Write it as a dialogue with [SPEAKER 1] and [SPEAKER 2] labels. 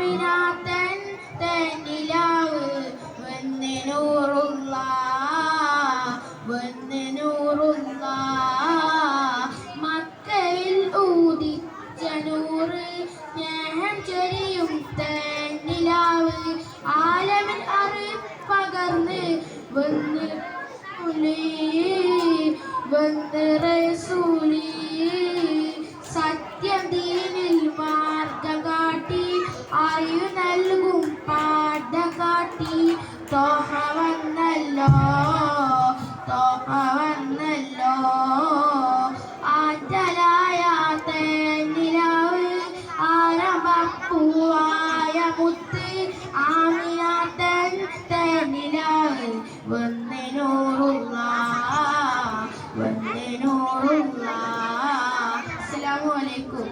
[SPEAKER 1] ആമിനാത്തൻ തന്നിലാവ് വന്ന് നൂറുള്ള മക്കയിൽ ഊദിച്ച നൂറ് സ്നേഹം ചൊരിയും തന്നിലാവ് ആലമിൽ അറിപ്പകർന്ന് വന്ന് റസൂലി സത്യം ദീനിൽ മാർഗം കാട്ടി അറിവ് നൽകും പാഠം കാട്ടി തോഹ വന്നല്ലോ ആറ്റലായ തന്നിലാവ് ആരംഭപ്പൂവായ മുത്ത് ആമിനാത്തൻ തന്നിലാവ് വന്ന് നൂറുള്ള അസ്സലാമു അലൈക്കും.